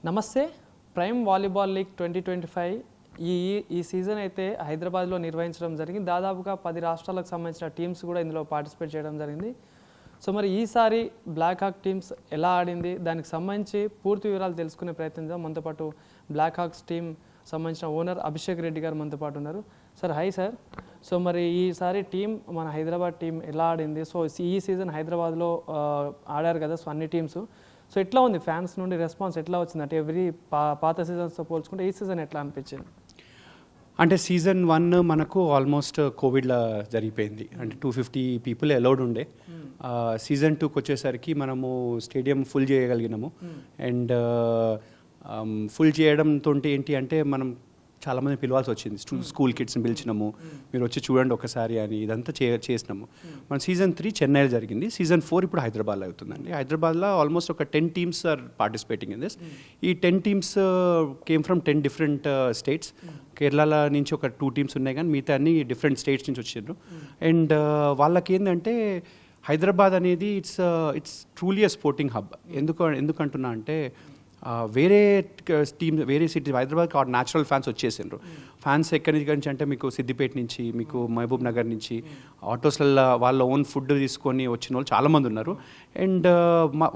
నమస్తే. Prime volleyball league 2025 ఈ season అయితే హైదరాబాద్లో నిర్వహించడం జరిగింది. దాదాపుగా 10 రాష్ట్రాలకు సంబంధించిన టీమ్స్ కూడా ఇందులో పార్టిసిపేట్ చేయడం జరిగింది. సో మరి ఈసారి బ్లాక్ హాక్ టీమ్స్ ఎలా ఆడింది, దానికి సంబంధించి పూర్తి వివరాలు తెలుసుకునే ప్రయత్నిద్దాం. మనతో పాటు బ్లాక్ హాక్స్ టీమ్ సంబంధించిన ఓనర్ అభిషేక్ రెడ్డి గారు మనతో పాటు ఉన్నారు. Sir hi sir. సో మరి ఈసారి టీం మన హైదరాబాద్ టీం ఎలా ఆడింది? సో ఈ సీజన్ హైదరాబాద్లో ఆడారు కదా, సో అన్ని టీమ్స్. సో ఎట్లా ఉంది, ఫ్యాన్స్ నుండి రెస్పాన్స్ ఎట్లా వచ్చింది? అంటే పాత సీజన్స్తో పోల్చుకుంటే ఈ సీజన్ ఎట్లా అనిపించింది? అంటే సీజన్ 1 మనకు ఆల్మోస్ట్ కోవిడ్లో జరిగిపోయింది. అంటే 250 పీపుల్ అలౌడ్ ఉండే. సీజన్ 2కి వచ్చేసరికి మనము స్టేడియం ఫుల్ చేయగలిగినాము. అండ్ ఫుల్ చేయడంతో ఏంటి అంటే మనం చాలామంది పిలవాల్సి వచ్చింది. స్కూల్ కిడ్స్ని పిలిచినాము, మీరు వచ్చి చూడండి ఒకసారి అని, ఇదంతా చేసినాము. మన సీజన్ 3 చెన్నైలో జరిగింది. సీజన్ 4 ఇప్పుడు హైదరాబాద్లో అవుతుందండి. హైదరాబాద్లో ఆల్మోస్ట్ ఒక 10 teams are participating in this. ఈ 10 teams came from 10 different states. Kerala నుంచి ఒక 2 టీమ్స్ ఉన్నాయి, కానీ మిగతా అన్ని డిఫరెంట్ స్టేట్స్ నుంచి వచ్చారు. అండ్ వాళ్ళకి ఏంటంటే హైదరాబాద్ అనేది it's truly a sporting hub. ఎందుకంటున్నా అంటే వేరే టీమ్స్, వేరే సిటీస్, హైదరాబాద్కి న్యాచురల్ ఫ్యాన్స్ వచ్చేసిండ్రు. ఫ్యాన్స్ ఎక్కడి నుంచి అంటే మీకు సిద్దిపేట నుంచి, మీకు మహబూబ్ నగర్ నుంచి ఆటోస్లలో వాళ్ళ ఓన్ ఫుడ్ తీసుకొని వచ్చిన వాళ్ళు చాలామంది ఉన్నారు. అండ్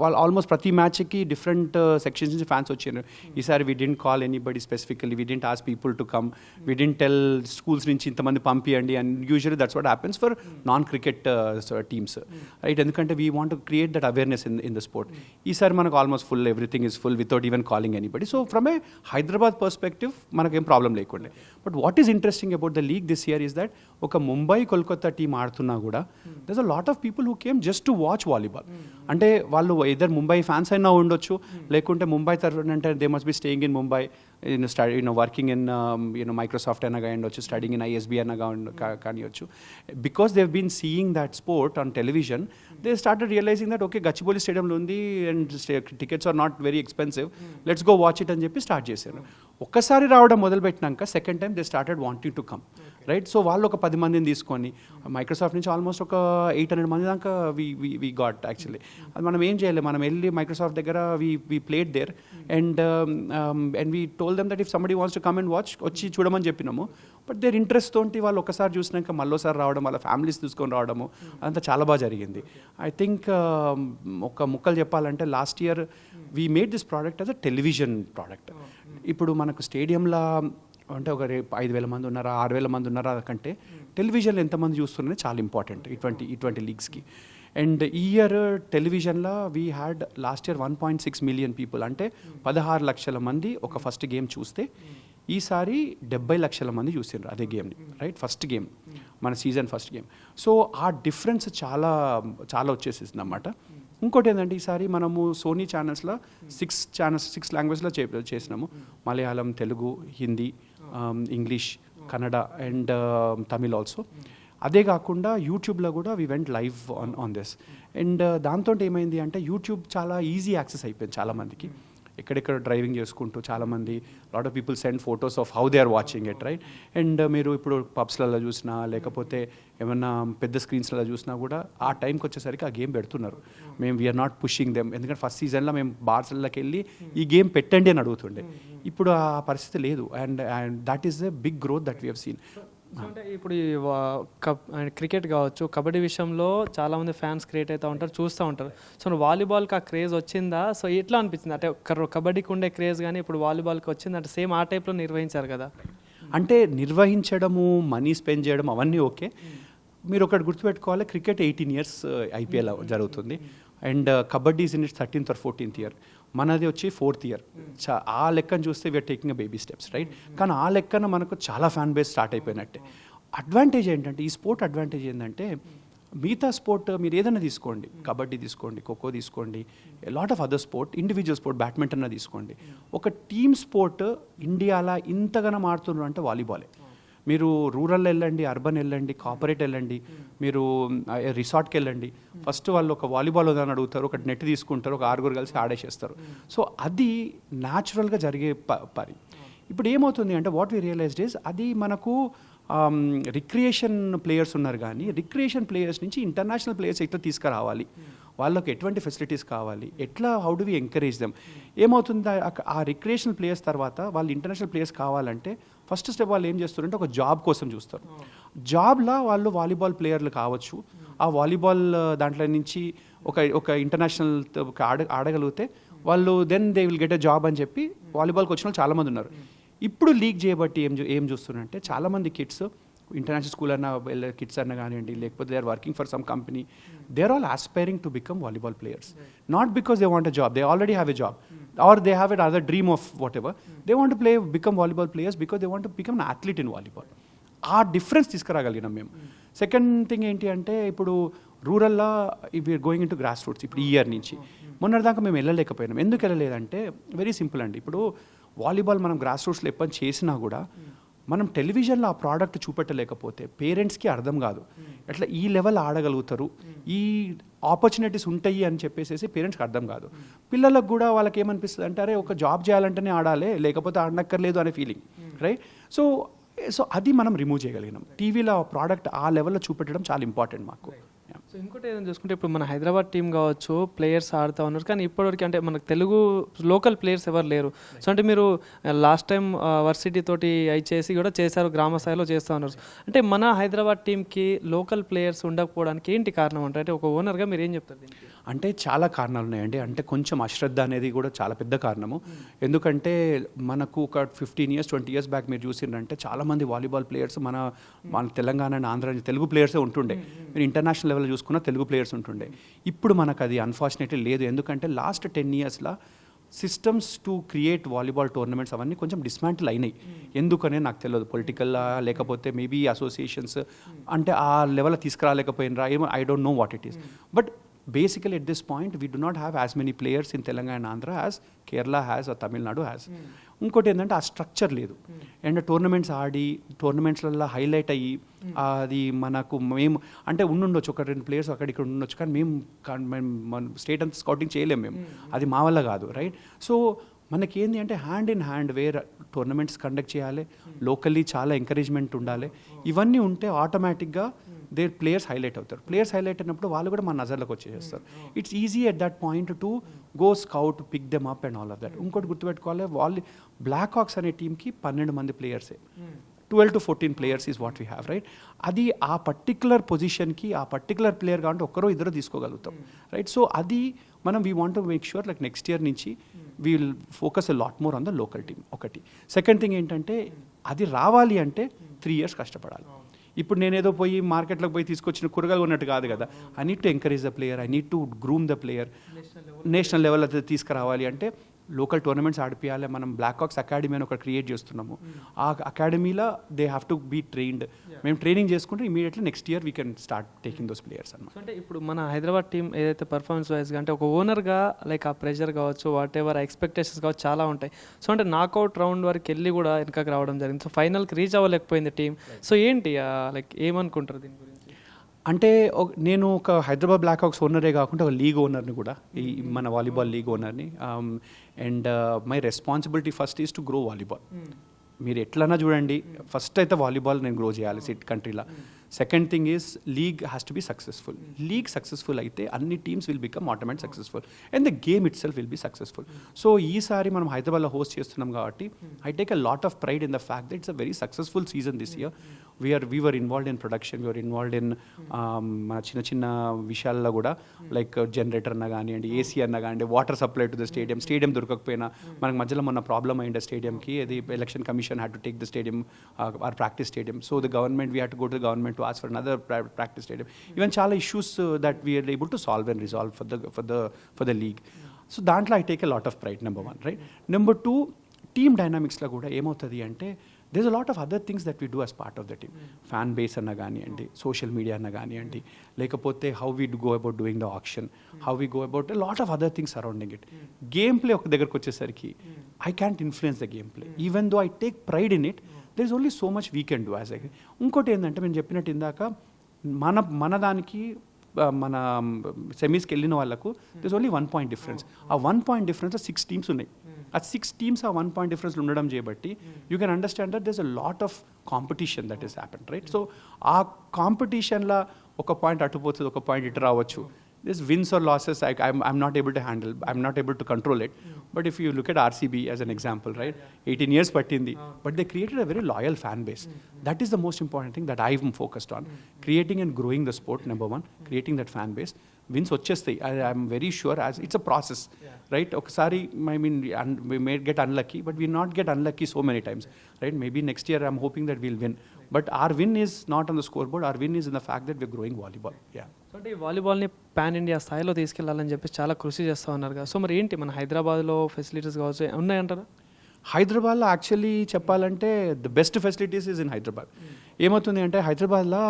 వాళ్ళు ఆల్మోస్ట్ ప్రతి మ్యాచ్కి డిఫరెంట్ సెక్షన్స్ నుంచి ఫ్యాన్స్ వచ్చినారు. ఈసారి we didn't call anybody specifically, we didn't ask people to come, we didn't tell schools నుంచి ఇంతమంది పంపియండి. And usually that's what happens for non cricket teams, right? ఎందుకంటే we want to create that awareness in the sport. ఈసారి మనకు almost full, everything is full without even calling anybody. So from a Hyderabad perspective మనకేం problem లేకుండే. But what is interesting about the league this year is that ఒక Mumbai Kolkata team ఆడుతున్నా కూడా there is a lot of people who came just to watch volleyball. అంటే వాళ్ళు ఇద్దరు Mumbai fans అయినా ఉండొచ్చు, లేకుంటే ముంబై తరఫున అంటే they must be staying in Mumbai, working in Microsoft అయినా కానివచ్చు, స్టడీయింగ్ ఇన్ ISB అయినా కానివచ్చు. Because they have been seeing that sport on television, they started realizing that okay Gachibowli స్టేడియంలో ఉంది and tickets are not very expensive, let's go watch it అని చెప్పి start చేశారు. ఒక్కసారి రావడం మొదలుపెట్టినాక second time they started wanting to come, right? So వాళ్ళు ఒక 10 మందిని తీసుకొని, మైక్రోసాఫ్ట్ నుంచి ఆల్మోస్ట్ ఒక 800 మంది దాకా వి గాట్ యాక్చువల్లీ. అది మనం ఏం చేయలేదు, మనం వెళ్ళి మైక్రోసాఫ్ట్ దగ్గర we played there and we told them that if somebody wants to come and watch, వచ్చి చూడమని చెప్పినాము. బట్ దేర్ ఇంట్రెస్ట్ తోటి వాళ్ళు ఒకసారి చూసినాక మళ్ళీసారి రావడం, వాళ్ళ ఫ్యామిలీస్ తీసుకొని రావడము, అదంతా చాలా బాగా జరిగింది. ఐ థింక్ ఒక ముక్కలు చెప్పాలంటే last year we made this product as a television product. ఇప్పుడు మనకు స్టేడియంలో అంటే ఒక 5,000 మంది ఉన్నారా, 6,000 మంది ఉన్నారా కంటే టెలివిజన్లో ఎంతమంది చూస్తున్నారో చాలా ఇంపార్టెంట్ ఇటువంటి లీగ్స్కి. అండ్ ఈ ఇయర్ టెలివిజన్లో we had last year 1.6 million people, అంటే 16 లక్షల మంది ఒక ఫస్ట్ గేమ్ చూస్తే ఈసారి 70 లక్షల మంది చూసిండ్రు అదే గేమ్ని, రైట్? ఫస్ట్ గేమ్, మన సీజన్ ఫస్ట్ గేమ్. సో ఆ డిఫరెన్స్ చాలా చాలా వచ్చేసింది అన్నమాట. ఇంకోటి ఏంటంటే ఈసారి మనము సోనీ ఛానల్స్లో 6 లాంగ్వేజ్లో చేసినాము. Malayalam, Telugu, Hindi, English, Kannada and Tamil also. అదే కాకుండా యూట్యూబ్లో కూడా we went live on this. And దాంతో ఏమైంది అంటే యూట్యూబ్ చాలా ఈజీ యాక్సెస్ అయిపోయింది చాలామందికి. ఎక్కడెక్కడ డ్రైవింగ్ చేసుకుంటూ చాలామంది, lot of people send photos of how they are watching it, right? And మీరు ఇప్పుడు పబ్స్లలో చూసినా లేకపోతే ఏమన్నా పెద్ద స్క్రీన్స్లలో చూసినా కూడా ఆ టైంకి వచ్చేసరికి ఆ గేమ్ పెడుతున్నారు. మేము వీఆర్ నాట్ పుషింగ్ దెమ్, ఎందుకంటే ఫస్ట్ సీజన్లో మేము బార్స్లకి వెళ్ళి ఈ గేమ్ పెట్టండి అని అడుగుతుండే. ఇప్పుడు ఆ పరిస్థితి లేదు. And that is a big growth that we have seen. అంటే ఇప్పుడు ఈ క్రికెట్ కావచ్చు, కబడ్డీ విషయంలో చాలామంది ఫ్యాన్స్ క్రియేట్ అవుతూ ఉంటారు, చూస్తూ ఉంటారు. సో వాలీబాల్కి ఆ క్రేజ్ వచ్చిందా? సో ఎట్లా అనిపించింది? అంటే కబడ్డీకి ఉండే క్రేజ్ కానీ ఇప్పుడు వాలీబాల్కి వచ్చింది అంటే సేమ్ ఆ టైప్లో నిర్వహించారు కదా. అంటే నిర్వహించడము, మనీ స్పెండ్ చేయడం అవన్నీ ఓకే. మీరు ఒకటి గుర్తుపెట్టుకోవాలి, క్రికెట్ 18 years IPL జరుగుతుంది. And kabaddi is in it's 13th or 14th year. మనది వచ్చి 4th year. ఆ లెక్కను చూస్తే we're taking a baby steps, right? కానీ ఆ లెక్కన మనకు చాలా ఫ్యాన్ బేస్ స్టార్ట్ అయిపోయినట్టే. అడ్వాంటేజ్ ఏంటంటే, ఈ స్పోర్ట్ అడ్వాంటేజ్ ఏంటంటే, మిగతా స్పోర్ట్ మీరు ఏదైనా తీసుకోండి, కబడ్డీ తీసుకోండి, ఖోఖో తీసుకోండి, lot of other sport, individual sport, badminton తీసుకోండి, ఒక టీమ్ స్పోర్ట్ ఇండియాలో ఇంతగానో ఆడుతున్నారు అంటే వాలీబాలే. మీరు రూరల్ వెళ్ళండి, అర్బన్ వెళ్ళండి, కార్పొరేట్ వెళ్ళండి, మీరు రిసార్ట్కి వెళ్ళండి, ఫస్ట్ వాళ్ళు ఒక వాలీబాల్ ఉందని అడుగుతారు, ఒక నెట్ తీసుకుంటారు, ఒక 6 కలిసి ఆడేసేస్తారు. సో అది న్యాచురల్గా జరిగే పని. ఇప్పుడు ఏమవుతుంది అంటే వాట్ వీ రియలైజ్డ్ ఈజ్ అది మనకు రిక్రియేషన్ ప్లేయర్స్ ఉన్నారు, కానీ రిక్రియేషన్ ప్లేయర్స్ నుంచి ఇంటర్నేషనల్ ప్లేయర్స్ ఎట్లా తీసుకురావాలి, వాళ్ళకి ఎటువంటి ఫెసిలిటీస్ కావాలి, ఎట్లా how do we encourage them. ఏమవుతుంది ఆ రిక్రియేషనల్ ప్లేయర్స్ తర్వాత వాళ్ళు ఇంటర్నేషనల్ ప్లేయర్స్ కావాలంటే ఫస్ట్ స్టెప్ వాళ్ళు ఏం చేస్తారంటే ఒక జాబ్ కోసం చూస్తారు. జాబ్లో వాళ్ళు వాలీబాల్ ప్లేయర్లు కావచ్చు, ఆ వాలీబాల్ దాంట్లో నుంచి ఒక ఇంటర్నేషనల్ ఆడగలిగితే వాళ్ళు then they will get a job అని చెప్పి వాలీబాల్కి వచ్చిన వాళ్ళు చాలామంది ఉన్నారు. ఇప్పుడు లీగ్ చేయబట్టి ఏం చూస్తున్నారంటే చాలామంది కిడ్స్ ఇంటర్నేషనల్ స్కూల్ అన్న కిడ్స్ అన్న కానివ్వండి, లేకపోతే they are working for some company, they are all aspiring to become volleyball players. Not because they want a job, they already have a job or they have another dream of whatever. They want to become volleyball players because they want to become an athlete in volleyball. ఆ difference తీసుకురాగలిగినాం మేము. Second thing ఏంటి అంటే ఇప్పుడు రూరల్లో we're going into grass roots. ఇప్పుడు ఈ year నుంచి మొన్నటిదాకా మేము వెళ్ళలేకపోయినాం. ఎందుకు వెళ్ళలేదంటే వెరీ సింపుల్ అండి. ఇప్పుడు వాలీబాల్ మనం గ్రాస్ రూట్స్లో ఎప్పుడు చేసినా కూడా మనం టెలివిజన్లో ఆ ప్రోడక్ట్ చూపెట్టలేకపోతే పేరెంట్స్కి అర్థం కాదు ఎట్లా ఈ లెవెల్ ఆడగలుగుతారు, ఈ ఆపర్చునిటీస్ ఉంటాయి అని చెప్పేసి పేరెంట్స్కి అర్థం కాదు. పిల్లలకు కూడా వాళ్ళకి ఏమనిపిస్తుంది అంటే అరే ఒక జాబ్ చేయాలంటేనే ఆడాలి, లేకపోతే ఆడనక్కర్లేదు అనే ఫీలింగ్, రైట్? సో అది మనం రిమూవ్ చేయగలిగినాం. టీవీలో ప్రోడక్ట్ ఆ లెవెల్లో చూపెట్టడం చాలా ఇంపార్టెంట్ మాకు. సో ఇంకోటి ఏదైనా చూసుకుంటే ఇప్పుడు మన హైదరాబాద్ టీం కావచ్చు ప్లేయర్స్ ఆడుతూ ఉన్నారు, కానీ ఇప్పటివరకు అంటే మనకు తెలుగు లోకల్ ప్లేయర్స్ ఎవరు లేరు. సో అంటే మీరు లాస్ట్ టైం వర్సిటీ తోటి అయి చేసి కూడా చేశారు, గ్రామ స్థాయిలో చేస్తూ ఉన్నారు. అంటే మన హైదరాబాద్ టీంకి లోకల్ ప్లేయర్స్ ఉండకపోవడానికి ఏంటి కారణం అంటే ఒక ఓనర్గా మీరు ఏం చెప్తారు దీనికి? అంటే చాలా కారణాలు ఉన్నాయండి. అంటే కొంచెం అశ్రద్ధ అనేది కూడా చాలా పెద్ద కారణము. ఎందుకంటే మనకు ఒక 15 years 20 years బ్యాక్ మీరు చూసిందంటే చాలామంది వాలీబాల్ ప్లేయర్స్ మన తెలంగాణ అండ్ ఆంధ్ర తెలుగు ప్లేయర్సే ఉంటుండే. మీరు ఇంటర్నేషనల్ లెవెల్ చూసుకున్న తెలుగు ప్లేయర్స్ ఉంటుండే. ఇప్పుడు మనకు అది అన్ఫార్చునేట్లీ లేదు. ఎందుకంటే లాస్ట్ 10 yearsలో systems to create volleyball tournaments అవన్నీ కొంచెం డిస్మాంటిల్ అయినాయి. ఎందుకనే నాకు తెలియదు, పొలిటికల్లా లేకపోతే మేబీ అసోసియేషన్స్ అంటే ఆ లెవెల్ తీసుకురాలేకపోయినరా ఏమో, I don't know what it is. But basically at this point we do not have as many players in Telangana and Andhra as Kerala has or Tamil Nadu has. ఇంకోటి ఏంటంటే ఆ structure లేదు. And టోర్నమెంట్స్లలో highlight అయ్యి అది మనకు మేము అంటే ఉండొచ్చు ఒక 2 players అక్కడ ఇక్కడ ఉండొచ్చు, కానీ మేము స్టేట్ అంతా స్కౌటింగ్ చేయలేము మేము, అది మా వల్ల కాదు, రైట్? సో మనకేంది అంటే hand in hand where tournaments conduct చేయాలి, లోకల్లీ చాలా ఎంకరేజ్మెంట్ ఉండాలి. ఇవన్నీ ఉంటే ఆటోమేటిక్గా దేర్ ప్లేయర్స్ హైలైట్ అవుతారు. ప్లేయర్స్ హైలైట్ అయినప్పుడు వాళ్ళు కూడా మన నజర్లోకి వచ్చేస్తారు. It's easy at that point to go scout, pick them up and all of that. ఇంకోటి గుర్తుపెట్టుకోవాలి, బ్లాక్ హాక్స్ అనే టీంకి 12 మంది ప్లేయర్సే, 12 to 14 players is what we have, right? అది ఆ పర్టికులర్ పొజిషన్కి ఆ పర్టికులర్ ప్లేయర్ కాబట్టి ఒక్కరో ఇద్దరు తీసుకోగలుగుతాం, రైట్? సో అది మనం we want to make sure like next year నుంచి we will focus a lot more on the local team. ఒకటి. సెకండ్ థింగ్ ఏంటంటే అది రావాలి అంటే 3 years కష్టపడాలి. ఇప్పుడు నేనేదో పోయి మార్కెట్లోకి పోయి తీసుకొచ్చిన కూరగాయలు ఉన్నట్టు కాదు కదా. I need to encourage the player, I need to groom the player. National level అది తీసుకురావాలి అంటే లోకల్ టోర్నమెంట్స్ ఆడిపియాలి. మనం బ్లాక్ హాక్స్ అకాడమీ అని ఒకటి క్రియేట్ చేస్తున్నాము. ఆ అకాడమీలో they have to be trained. మేము ట్రైనింగ్ చేసుకుంటే immediately next year we can start taking those players అన్నమాట. అంటే ఇప్పుడు మన హైదరాబాద్ టీం ఏదైతే పర్ఫార్మెన్స్ వైజ్గా అంటే ఒక ఓనర్గా లైక్ ఆ ప్రెషర్ కావచ్చు, వాట్ ఎవర్ ఎక్స్పెక్టేషన్స్ కావచ్చు చాలా ఉంటాయి. సో అంటే నాకౌట్ రౌండ్ వరకు వెళ్ళి కూడా వెనకకి రావడం జరిగింది. సో ఫైనల్కి రీచ్ అవ్వలేకపోయింది టీం. సో ఏంటి లైక్ ఏమనుకుంటారు దీని గురించి? అంటే నేను ఒక హైదరాబాద్ బ్లాక్ హాక్స్ ఓనరే కాకుండా ఒక లీగ్ ఓనర్ని కూడా, ఈ మన వాలీబాల్ లీగ్ ఓనర్ని. And my responsibility first is to grow volleyball. మీరు ఎట్లన్నా చూడండి, ఫస్ట్ అయితే వాలీబాల్ నేను గ్రో చేయాలి కంట్రీలో. Second thing is league has to be successful. League successful అయితే అన్ని teams will become automatic successful and the game it self will be successful. So ఈసారి మనం హైదరాబాద్లో హోస్ట్ చేస్తున్నాం కాబట్టి I take a lot of pride in the fact that it's a very successful season this year. we were involved in production, we were involved in మన చిన్న విషయాల్లో కూడా like generator అన్న కానివ్వండి, ఏసీ అన్న కానివ్వండి, water supply to the stadium దొరకకపోయినా మనకు మధ్యలో మొన్న ప్రాబ్లమ్ అయింది స్టేడియంకి. అది election commission had to take the stadium or practice stadium. So the government we had to go to the government to ask for another practice stadium. Even చాలా issues that we're able to solve and resolve for the league. So దాంట్లో I take a lot of pride, number 1, right? Number 2, team డైనామిక్స్లో కూడా ఏమవుతుంది అంటే there's a lot of other things that we do as part of the team. Fan base anna ganiyandi, social media anna ganiyandi, lekapothe how we go about doing the auction, how we go about a lot of other things surrounding it. Gameplay ok దగ్గరకు వచ్చేసరికి I can't influence the gameplay. Even though I take pride in it, there's only so much we can do as I. ఇంకోటి ఏంటంటే నేను చెప్పినట్టు ఇందాక మన దానికి మన సెమీస్కి వెళ్ళిన వాళ్ళకు there's only 1 point difference. ఆ 1 point difference 6 teams ఉన్నాయి. ఆ 6 teams ఆ 1 point difference ఉండడం చేయబట్టి you can understand that there's a lot of competition that has happened, right? So ఆ కాంపిటీషన్లో ఒక పాయింట్ అటుపోతుంది, ఒక పాయింట్ ఇటు రావచ్చు. this wins or losses, I'm not able to handle, I'm not able to control it. But if you look at RCB as an example, right? 18 years pattindi, but they created a very loyal fan base. That is the most important thing that I'm focused on. Creating and growing the sport, number one, creating that fan base. Wins వచ్చేస్తాయి. I'm very sure as it's a process, right? ఒకసారి I mean we may get unlucky, but we not get unlucky so many times, right? Maybe next year I'm hoping that we'll win. But our win is not on the scoreboard. Our win is in the fact that we're growing volleyball. Yeah. So అంటే ఈ వాలీబాల్ని pan India స్థాయిలో తీసుకెళ్లాలని చెప్పి చాలా కృషి చేస్తూ ఉన్నారు కదా. సో మరి ఏంటి మన హైదరాబాద్లో ఫెసిలిటీస్ కావచ్చు ఉన్నాయంటారా? హైదరాబాద్లో యాక్చువల్లీ చెప్పాలంటే the best facilities is in Hyderabad. ఏమవుతుంది అంటే హైదరాబాద్లో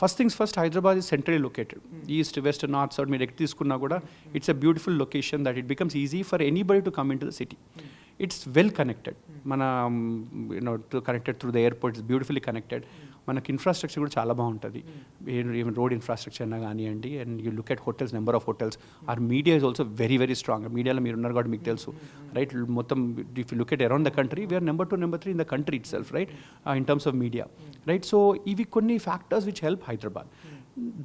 first things first, Hyderabad is centrally located. East west north south మీరు ఎక్కడ తీసుకున్నా కూడా it's a beautiful location that it becomes easy for anybody to come in to the city. It's well connected. మన connected through the airport, it's beautifully connected. మనకి infrastructure కూడా చాలా బాగుంటుంది. Even road infrastructure అయినా కానివ్వండి. And you look at hotels, number of hotels. Our media is also very very strong. మీడియాలో మీరు ఉన్నారు కాబట్టి మీకు తెలుసు, రైట్? మొత్తం if you look at around the country, we're number 2, number 3 in the country itself, right? In terms of media, right? So ఇవి కొన్ని factors which help Hyderabad.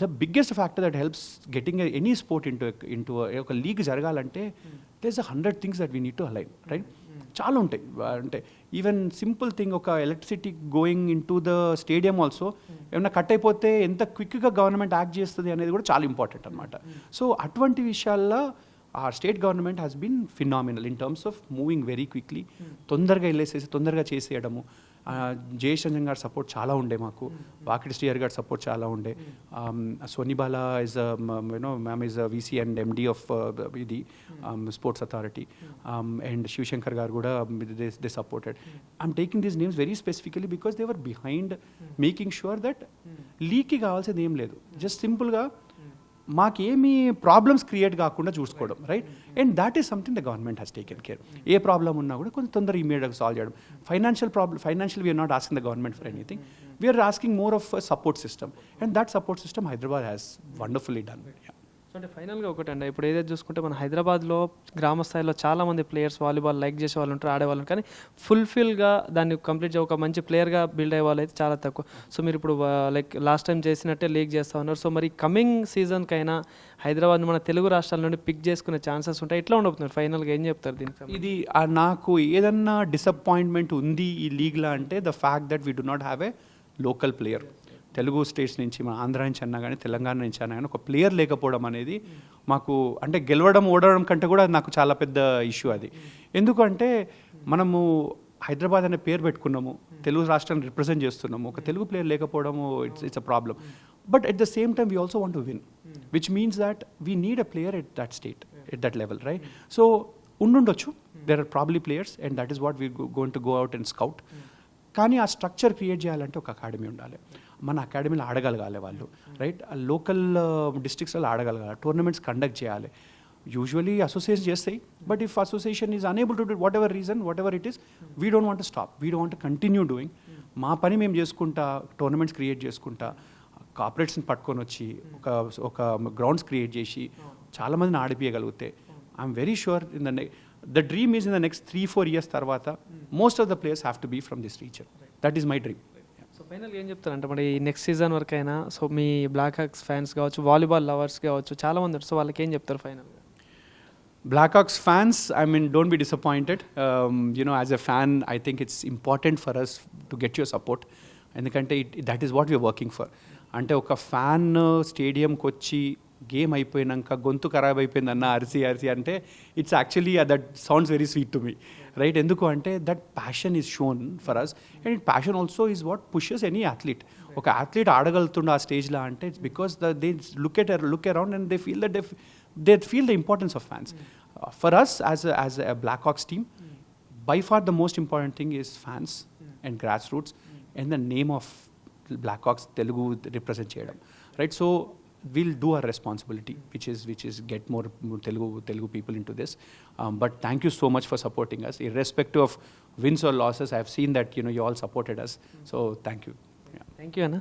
The biggest factor that helps getting any sport into ఒక league జరగాలంటే there is 100 things that we need to align, right? చాలా ఉంటాయి. అంటే even simple thing, ఒక electricity going in to the stadium also ఏమైనా cut అయిపోతే ఎంత క్విక్గా గవర్నమెంట్ యాక్ట్ చేస్తుంది అనేది కూడా చాలా ఇంపార్టెంట్ అనమాట. సో అటువంటి విషయాల్లో ఆ state government has been phenomenal in terms of moving very quickly. తొందరగా వెళ్ళేసేసి తొందరగా చేసేయడము. జయశంజన్ గారి సపోర్ట్ చాలా ఉండే మాకు. వాకిటి శ్రీహర్ గారి సపోర్ట్ చాలా ఉండే. Sonibala is ma'am is VC and MD of ఇది sports authority. And Shivashankar garu కూడా they supported. I'm taking these names very specifically because they were behind making sure that లీగ్కి కావాల్సింది ఏం లేదు. జస్ట్ సింపుల్గా మాకేమీ ప్రాబ్లమ్స్ క్రియేట్ కాకుండా చూసుకోవడం, right? And that is something the government has taken care. ఏ ప్రాబ్లమ్ ఉన్నా కూడా కొంచెం తొందరగా ఇమీడియట్గా సాల్వ్ చేయడం. Financial we're not asking the government for anything. We're asking more of support system. And that support system Hyderabad has wonderfully done. So అంటే ఫైనల్గా ఒకటండి, ఇప్పుడు ఏదైతే చూసుకుంటే మన హైదరాబాద్లో గ్రామ స్థాయిలో చాలామంది ప్లేయర్స్ వాలీబాల్ లైక్ చేసే వాళ్ళు ఉంటారు, ఆడేవాళ్ళు, కానీ ఫుల్ఫిల్గా దాన్ని కంప్లీట్ ఒక మంచి ప్లేయర్గా బిల్డ్ అయ్యే వాళ్ళు అయితే చాలా తక్కువ. సో మీరు ఇప్పుడు లైక్ లాస్ట్ టైం చేసినట్టే లీగ్ చేస్తూ ఉన్నారు. సో మరి కమింగ్ సీజన్కైనా హైదరాబాద్ మన తెలుగు రాష్ట్రాల నుండి పిక్ చేసుకునే ఛాన్సెస్ ఉంటాయి. ఎట్లా ఉండబోతున్నారు ఫైనల్గా, ఏం చెప్తారు దీనికి? ఇది నాకు ఏదన్నా డిసప్పాయింట్మెంట్ ఉంది ఈ లీగ్లో అంటే the fact that we do not have a local player. Telugu states నుంచి, మన ఆంధ్ర నుంచి అన్నా కానీ, తెలంగాణ నుంచి అన్నా కానీ ఒక ప్లేయర్ లేకపోవడం అనేది మాకు, అంటే గెలవడం ఓడడం కంటే కూడా నాకు చాలా పెద్ద ఇష్యూ అది. ఎందుకంటే మనము హైదరాబాద్ అనే పేరు పెట్టుకున్నాము, తెలుగు రాష్ట్రాన్ని రిప్రజెంట్ చేస్తున్నాము, ఒక తెలుగు ప్లేయర్ లేకపోవడము it's a problem. But at the same time we also want to win, which means that we need a player at that state, at that level, right? So ఉండుండొచ్చు, there are probably players and that is what we going to go out and scout. కానీ ఆ structure create చేయాలంటే ఒక academy ఉండాలి. మన అకాడమీలో ఆడగలగాలి వాళ్ళు, right? Local డిస్ట్రిక్ట్స్లో ఆడగలగాలి, tournaments conduct చేయాలి. యూజువలీ అసోసియేషన్ చేస్తాయి, but if association is unable to do what ever reason, what ever it is, we don't want to stop, we don't want to continue doing. మా పని మేము చేసుకుంటా, tournaments create చేసుకుంటా, కార్పొరేట్స్ని పట్టుకొని వచ్చి ఒక గ్రౌండ్స్ క్రియేట్ చేసి చాలామందిని ఆడిపియగలిగితే I'm very sure in the dream is in the next 3-4 years తర్వాత most of the players have to be from this region. That is my dream. So ఫైనల్గా ఏం చెప్తారంటే మరి ఈ నెక్స్ట్ సీజన్ వరకు అయినా, సో మీ బ్లాక్ హాక్స్ ఫ్యాన్స్ కావచ్చు, వాలీబాల్ లవర్స్ కావచ్చు, చాలామంది ఉంటారు, సో వాళ్ళకి ఏం చెప్తారు ఫైనల్గా? Blackhawks fans, I mean, don't be disappointed. As a fan, I think it's important for us to get your support. ఎందుకంటే that is what we are working for. అంటే ఒక ఫ్యాన్ స్టేడియంకి వచ్చి గేమ్ అయిపోయినాక గొంతు ఖరాబ్ అయిపోయిందన్న అరిసి అంటే it's actually that sounds very sweet to me, right? ఎందుకు అంటే that passion is shown for us and it passion also is what pushes any athlete. ఒక అథ్లీట్ ఆడగలుగుతుండే ఆ స్టేజ్లో అంటే it's because they look around and they feel that they feel the importance of fans. For us as a Blackhawks team, by far the most important thing is fans and grassroots and the name of Blackhawks Telugu represent cheyadam, right? So we'll do our responsibility, which is get more Telugu people into this. But thank you so much for supporting us, irrespective of wins or losses. I have seen that you all supported us, so thank you. Thank you, Anna.